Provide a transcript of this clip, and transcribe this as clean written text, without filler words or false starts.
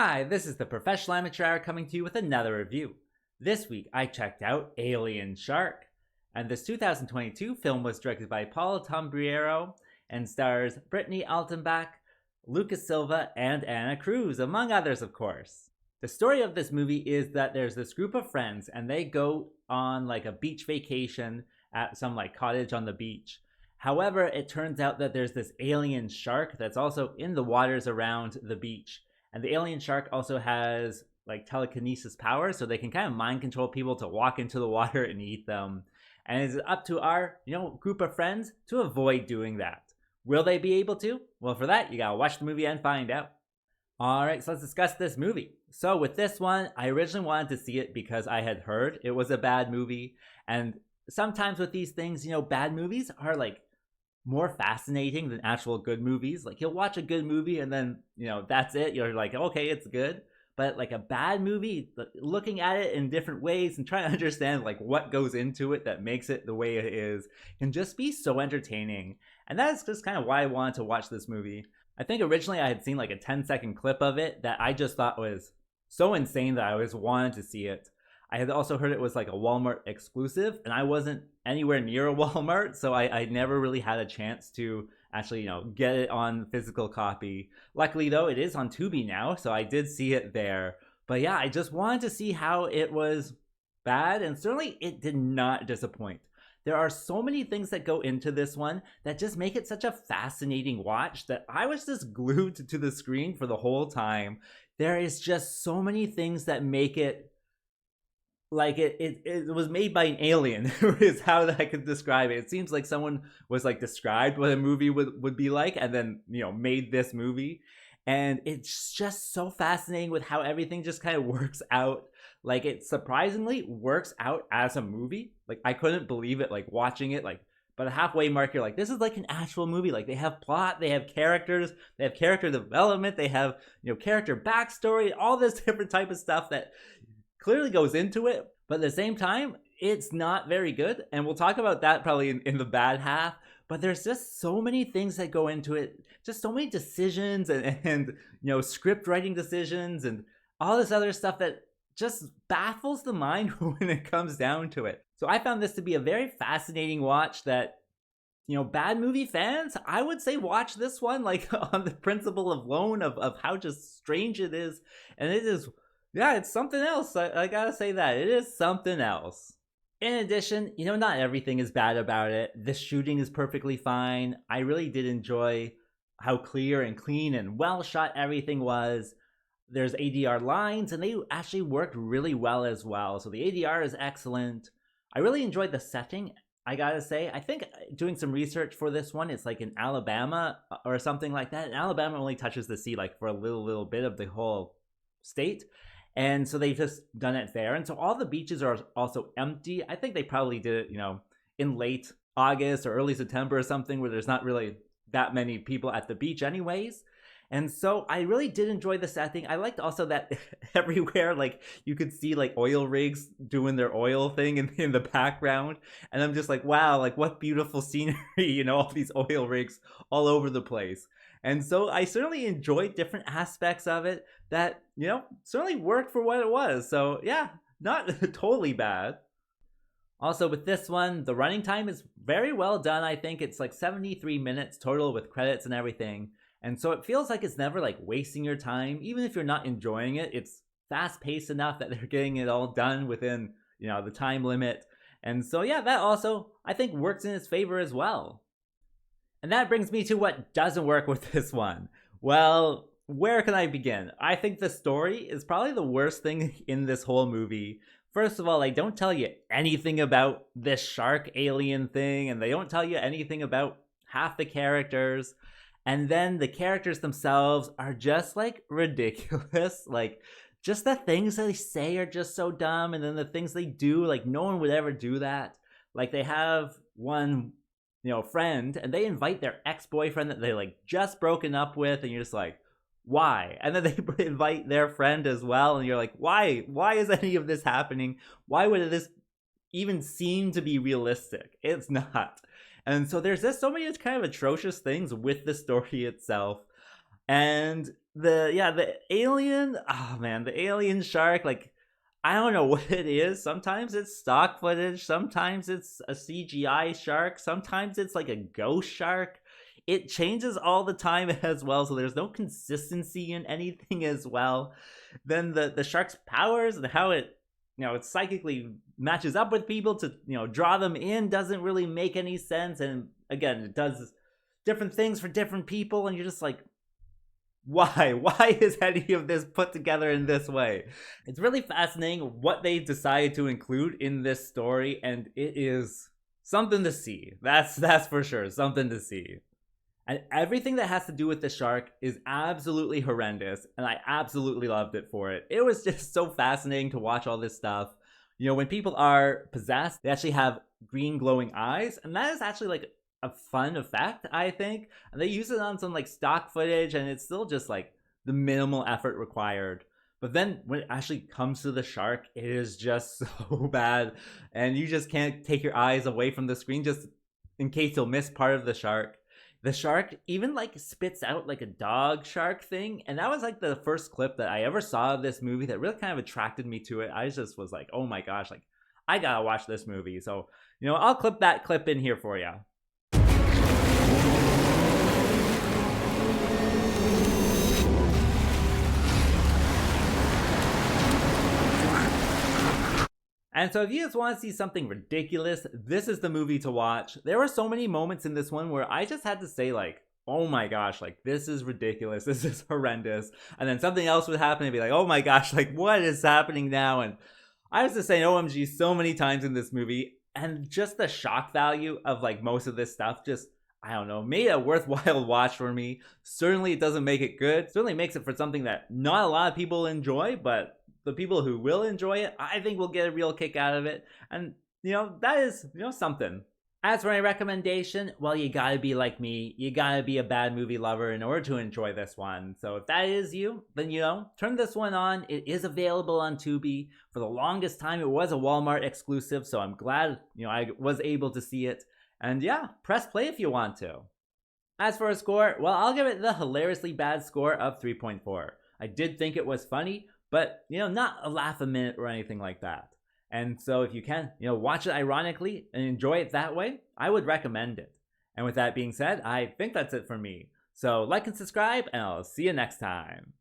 Hi, this is the Professional Amateur Hour coming to you with another review. This week I checked out Alien Shark, and this 2022 film was directed by Paul Tombriero and stars Brittany Altenbach, Lucas Silva, and Anna Cruz, among others, of course. The story of this movie is that there's this group of friends and they go on like a beach vacation at some like cottage on the beach. However, it turns out that there's this alien shark that's also in the waters around the beach. And the alien shark also has like telekinesis powers, so they can kind of mind control people to walk into the water and eat them. And it's up to our, group of friends to avoid doing that. Will they be able to? Well, for that, you gotta watch the movie and find out. Alright, so let's discuss this movie. So with this one, I originally wanted to see it because I had heard it was a bad movie. And sometimes with these things, bad movies are like more fascinating than actual good movies. Like you'll watch a good movie and then, that's it. You're like, okay, it's good. But like a bad movie, looking at it in different ways and trying to understand like what goes into it that makes it the way it is can just be so entertaining. And that's just kind of why I wanted to watch this movie. I think originally I had seen like a 10-second clip of it that I just thought was so insane that I always wanted to see it. I had also heard it was like a Walmart exclusive, and I wasn't anywhere near a Walmart, so I never really had a chance to actually, get it on physical copy. Luckily, though, it is on Tubi now, so I did see it there. But yeah, I just wanted to see how it was bad, and certainly it did not disappoint. There are so many things that go into this one that just make it such a fascinating watch that I was just glued to the screen for the whole time. There is just so many things that make it like it was made by an alien is how I could describe it. It seems like someone was like described what a movie would be like and then made this movie. And it's just so fascinating with how everything just kind of works out. Like it surprisingly works out as a movie. Like I couldn't believe it, like watching it, like but a halfway mark you're like, this is like an actual movie. Like they have plot, they have characters, they have character development, they have character backstory, all this different type of stuff that clearly goes into it, but at the same time it's not very good, and we'll talk about that probably in the bad half. But there's just so many things that go into it, just so many decisions and script writing decisions and all this other stuff that just baffles the mind when it comes down to it. So I found this to be a very fascinating watch that bad movie fans, I would say watch this one like on the principle alone of how just strange it is. And it is, yeah, it's something else. I gotta say that. It is something else. In addition, not everything is bad about it. The shooting is perfectly fine. I really did enjoy how clear and clean and well shot everything was. There's ADR lines, and they actually worked really well as well. So the ADR is excellent. I really enjoyed the setting, I gotta say. I think doing some research for this one, it's like in Alabama or something like that. And Alabama only touches the sea like for a little bit of the whole state. And so they've just done it there. And so all the beaches are also empty. I think they probably did it, in late August or early September or something where there's not really that many people at the beach anyways. And so I really did enjoy the setting. I liked also that everywhere, like you could see like oil rigs doing their oil thing in the background. And I'm just like, wow, like what beautiful scenery, all these oil rigs all over the place. And so I certainly enjoyed different aspects of it that, certainly worked for what it was. So yeah, not totally bad. Also with this one, the running time is very well done. I think it's like 73 minutes total with credits and everything. And so it feels like it's never like wasting your time. Even if you're not enjoying it, it's fast paced enough that they're getting it all done within, the time limit. And so yeah, that also I think works in its favor as well. And that brings me to what doesn't work with this one. Well, where can I begin? I think the story is probably the worst thing in this whole movie. First of all, they don't tell you anything about this shark alien thing, and they don't tell you anything about half the characters. And then the characters themselves are just like ridiculous. Like just the things that they say are just so dumb, and then the things they do, like no one would ever do that. Like they have one friend, and they invite their ex-boyfriend that they like just broken up with, and you're just like, why? And then they invite their friend as well, and you're like, why is any of this happening? Why would this even seem to be realistic? It's not. And so there's just so many kind of atrocious things with the story itself. And The alien, oh man, the alien shark, like, I don't know what it is. Sometimes it's stock footage, sometimes it's a CGI shark, sometimes it's like a ghost shark. It changes all the time as well, so there's no consistency in anything as well. Then the shark's powers and how it, it psychically matches up with people to, draw them in doesn't really make any sense. And again, it does different things for different people, and you're just like, why is any of this put together in this way? It's really fascinating what they decided to include in this story, and it is something to see. That's for sure, something to see. And everything that has to do with the shark is absolutely horrendous, and I absolutely loved it for it. It was just so fascinating to watch all this stuff. When people are possessed, they actually have green glowing eyes, and that is actually like a fun effect, I think. And they use it on some like stock footage, and it's still just like the minimal effort required. But then when it actually comes to the shark, it is just so bad, and you just can't take your eyes away from the screen just in case you'll miss part of the shark. The shark even like spits out like a dog shark thing, and that was like the first clip that I ever saw of this movie that really kind of attracted me to it. I just was like, oh my gosh, like I gotta watch this movie. So I'll clip that clip in here for you. And so if you just want to see something ridiculous, this is the movie to watch. There were so many moments in this one where I just had to say like, oh my gosh, like this is ridiculous, this is horrendous. And then something else would happen and be like, oh my gosh, like what is happening now? And I was just saying OMG so many times in this movie, and just the shock value of like most of this stuff just, I don't know, made a worthwhile watch for me. Certainly it doesn't make it good. Certainly makes it for something that not a lot of people enjoy, but the people who will enjoy it, I think will get a real kick out of it. And, that is, something. As for my recommendation, well, you gotta be like me. You gotta be a bad movie lover in order to enjoy this one. So if that is you, then, turn this one on. It is available on Tubi. For the longest time, it was a Walmart exclusive, so I'm glad, I was able to see it. And yeah, press play if you want to. As for a score, well, I'll give it the hilariously bad score of 3.4. I did think it was funny, but, not a laugh a minute or anything like that. And so if you can, watch it ironically and enjoy it that way, I would recommend it. And with that being said, I think that's it for me. So like and subscribe, and I'll see you next time.